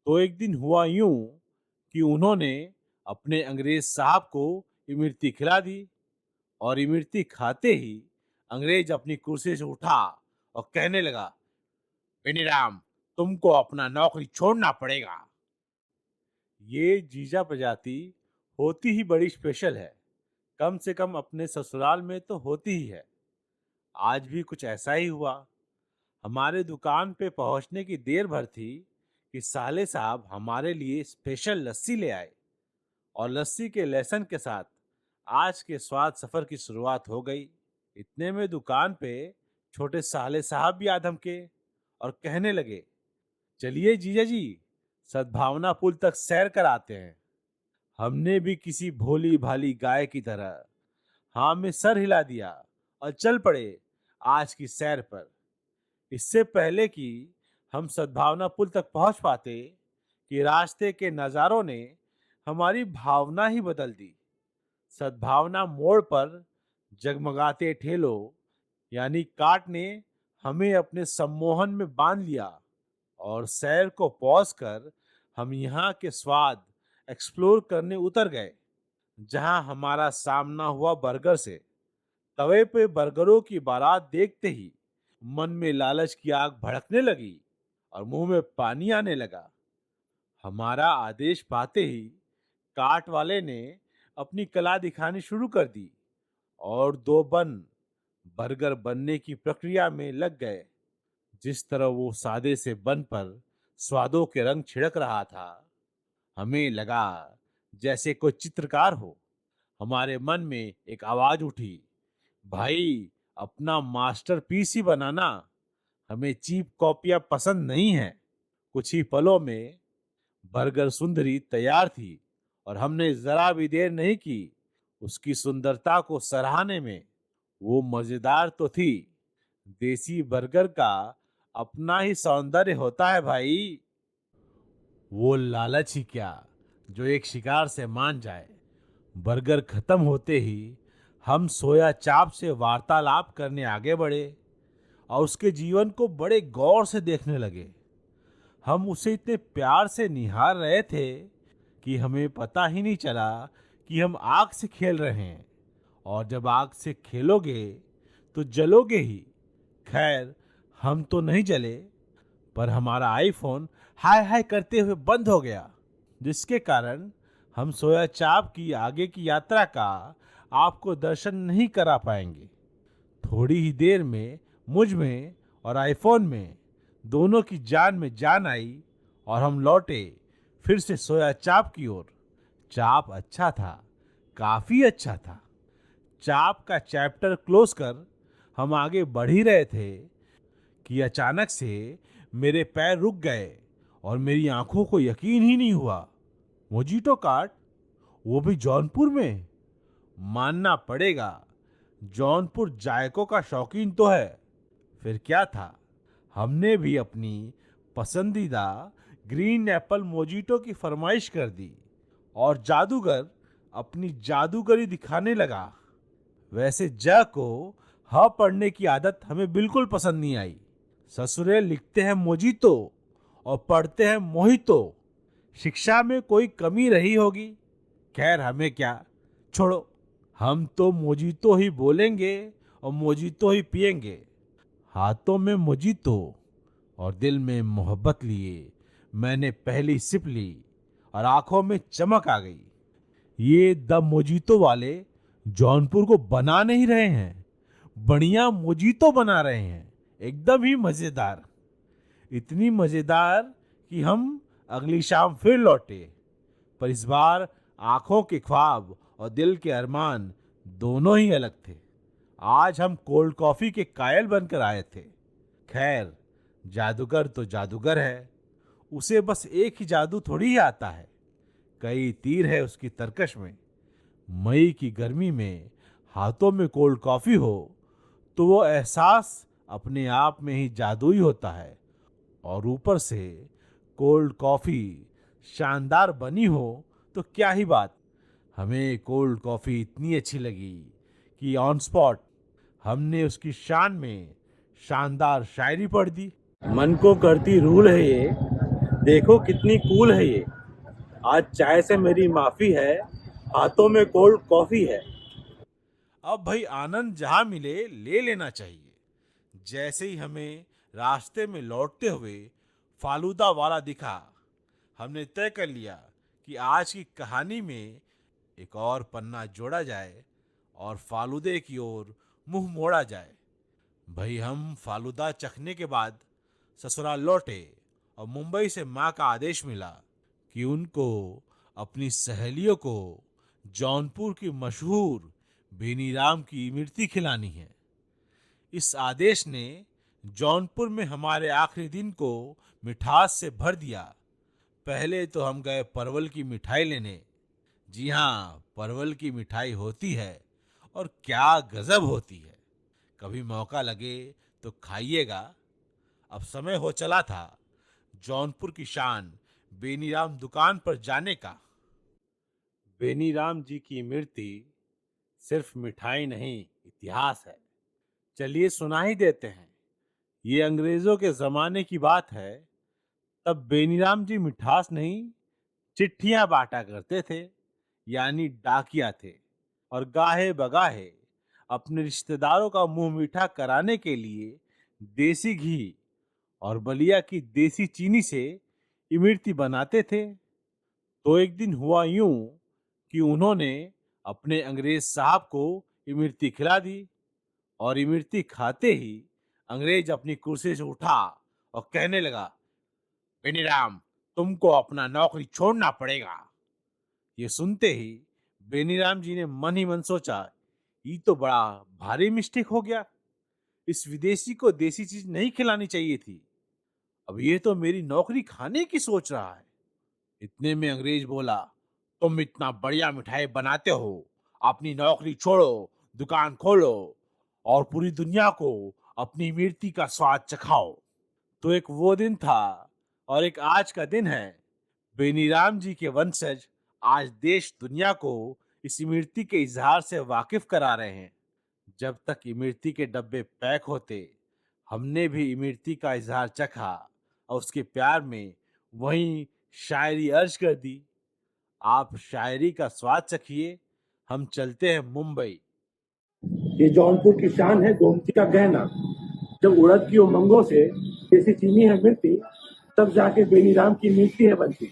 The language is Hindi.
तो एक दिन हुआ यूं कि उन्होंने अपने अंग्रेज साहब को इमरती खिला दी। और इमरती खाते ही अंग्रेज अपनी कुर्सी से उठा और कहने लगा, बेनीराम, तुमको अपना नौकरी छोड़ना पड़ेगा। ये जीजा प्रजाति होती ही बड़ी स्पेशल है। कम से कम अपने ससुराल में तो होती ही है। आज भी कुछ ऐसा ही हुआ। हमारे दुकान पे पहुंचने की देर भर थी कि साले साहब हमारे लिए स्पेशल लस्सी ले आए। और लस्सी के लेसन के साथ आज के स्वाद सफर की शुरुआत हो गई। इतने में दुकान पे छोटे साले साहब भी आ धमके और कहने लगे, चलिए जीजा जी, सद्भावना पुल तक सैर कराते हैं। हमने भी किसी भोली भाली गाय की तरह हाँ में सर हिला दिया और चल पड़े आज की सैर पर। इससे पहले कि हम सद्भावना पुल तक पहुंच पाते कि रास्ते के नजारों ने हमारी भावना ही बदल दी। सद्भावना मोड़ पर जगमगाते ठेलों यानी काट ने हमें अपने सम्मोहन में बांध लिया। और सैर को पॉज कर हम यहाँ के स्वाद एक्सप्लोर करने उतर गए। जहाँ हमारा सामना हुआ बर्गर से। तवे पे बर्गरों की बारात देखते ही मन में लालच की आग भड़कने लगी और मुंह में पानी आने लगा। हमारा आदेश पाते ही काट वाले ने अपनी कला दिखानी शुरू कर दी और दो बन बर्गर बनने की प्रक्रिया में लग गए। जिस तरह वो सादे से बन पर स्वादों के रंग छिड़क रहा था, हमें लगा जैसे कोई चित्रकार हो। हमारे मन में एक आवाज उठी, भाई अपना मास्टरपीस ही बनाना, हमें चीप कॉपियां पसंद नहीं है। कुछ ही पलों में बर्गर सुंदरी तैयार थी और हमने जरा भी देर नहीं की उसकी सुंदरता को सराहने में। वो मजेदार तो थी, देसी बर्गर का अपना ही सौंदर्य होता है भाई। वो लालच ही क्या जो एक शिकार से मान जाए। बर्गर खत्म होते ही हम सोया चाप से वार्तालाप करने आगे बढ़े और उसके जीवन को बड़े गौर से देखने लगे। हम उसे इतने प्यार से निहार रहे थे कि हमें पता ही नहीं चला कि हम आग से खेल रहे हैं। और जब आग से खेलोगे तो जलोगे ही। खैर, हम तो नहीं जले, पर हमारा आईफोन हाय हाय करते हुए बंद हो गया, जिसके कारण हम सोया चाप की आगे की यात्रा का आपको दर्शन नहीं करा पाएंगे। थोड़ी ही देर में मुझ में और आईफोन में दोनों की जान में जान आई और हम लौटे फिर से सोया चाप की ओर। चाप अच्छा था, काफी अच्छा था। चाप का चैप्टर क्लोज कर हम आगे बढ़ ही रहे थे कि अचानक से मेरे पैर रुक गए और मेरी आंखों को यकीन ही नहीं हुआ। मोजीटो कार्ट, वो भी जौनपुर में। मानना पड़ेगा, जौनपुर जायकों का शौकीन तो है। फिर क्या था, हमने भी अपनी पसंदीदा ग्रीन एप्पल मोजीटो की फरमाइश कर दी और जादूगर अपनी जादूगरी दिखाने लगा। वैसे ज को ह पढ़ने की आदत हमें बिल्कुल पसंद नहीं आई। ससुरे लिखते हैं मोजीतो और पढ़ते हैं मोहितो। शिक्षा में कोई कमी रही होगी। खैर, हमें क्या, छोड़ो। हम तो मोजीतो ही बोलेंगे और मोजीतो ही पिएंगे। हाथों में मोजीतो और दिल में मोहब्बत लिए मैंने पहली सिप ली और आंखों में चमक आ गई। ये द मोजीतो वाले जौनपुर को बना नहीं रहे हैं, बढ़िया मोजीतो बना रहे हैं, एकदम ही मजेदार। इतनी मजेदार कि हम अगली शाम फिर लौटे, पर इस बार आंखों के ख्वाब और दिल के अरमान दोनों ही अलग थे। आज हम कोल्ड कॉफी के कायल बनकर आए थे। खैर, जादूगर तो जादूगर है, उसे बस एक ही जादू थोड़ी ही आता है, कई तीर है उसकी तरकश में। मई की गर्मी में हाथों में कोल्ड कॉफी हो तो वो एहसास अपने आप में ही जादुई होता है। और ऊपर से कोल्ड कॉफी शानदार बनी हो तो क्या ही बात। हमें कोल्ड कॉफी इतनी अच्छी लगी कि ऑन स्पॉट हमने उसकी शान में शानदार शायरी पढ़ दी। मन को करती रूल है ये, देखो कितनी कूल है ये। आज चाय से मेरी माफी है, हाथों में कोल्ड कॉफी है। अब भाई आनंद जहां मिले ले लेना चाहिए। जैसे ही हमें रास्ते में लौटते हुए फालूदा वाला दिखा, हमने तय कर लिया कि आज की कहानी में एक और पन्ना जोड़ा जाए और फालूदे की ओर मुंह मोड़ा जाए। भाई हम फालूदा चखने के बाद ससुराल लौटे और मुंबई से माँ का आदेश मिला कि उनको अपनी सहेलियों को जौनपुर की मशहूर बेनीराम की इमरती खिलानी है। इस आदेश ने जौनपुर में हमारे आखिरी दिन को मिठास से भर दिया। पहले तो हम गए परवल की मिठाई लेने। जी हाँ, परवल की मिठाई होती है और क्या गजब होती है। कभी मौका लगे तो खाइएगा। अब समय हो चला था जौनपुर की शान बेनीराम दुकान पर जाने का। बेनीराम जी की इमरती सिर्फ मिठाई नहीं, इतिहास है। चलिए सुना ही देते हैं। ये अंग्रेजों के जमाने की बात है। तब बेनीराम जी मिठास नहीं, चिट्ठियां बांटा करते थे, यानी डाकिया थे। और गाहे बगाहे अपने रिश्तेदारों का मुंह मीठा कराने के लिए देसी घी और बलिया की देसी चीनी से इमरती बनाते थे। तो एक दिन हुआ यूं कि उन्होंने अपने अंग्रेज साहब को इमरती खिला दी। और इमरती खाते ही अंग्रेज अपनी कुर्सी से उठा और कहने लगा, बेनीराम, तुमको अपना नौकरी छोड़ना पड़ेगा। ये सुनते ही बेनीराम जी ने मन ही मन सोचा, ये तो बड़ा भारी मिस्टेक हो गया। इस विदेशी को देसी चीज नहीं खिलानी चाहिए थी। अब ये तो मेरी नौकरी खाने की सोच रहा है। इतने में अंग्रेज बोला, तुम इतना बढ़िया मिठाई बनाते हो, अपनी नौकरी छोड़ो, दुकान खोलो और पूरी दुनिया को अपनी इमरती का स्वाद चखाओ। तो एक वो दिन था और एक आज का दिन है। बेनीराम जी के वंशज आज देश दुनिया को इस इमरती के इजहार से वाकिफ करा रहे हैं। जब तक इमरती के डब्बे पैक होते, हमने भी इमरती का इजहार चखा और उसके प्यार में वहीं शायरी अर्ज कर दी। आप शायरी का स्वाद चखिए, हम चलते हैं मुंबई। ये जौनपुर की शान है, गोमती का गहना। जब उड़द की उमंगों से देसी चीनी है मिलती, तब जाके बेनीराम की मिलती है बनती।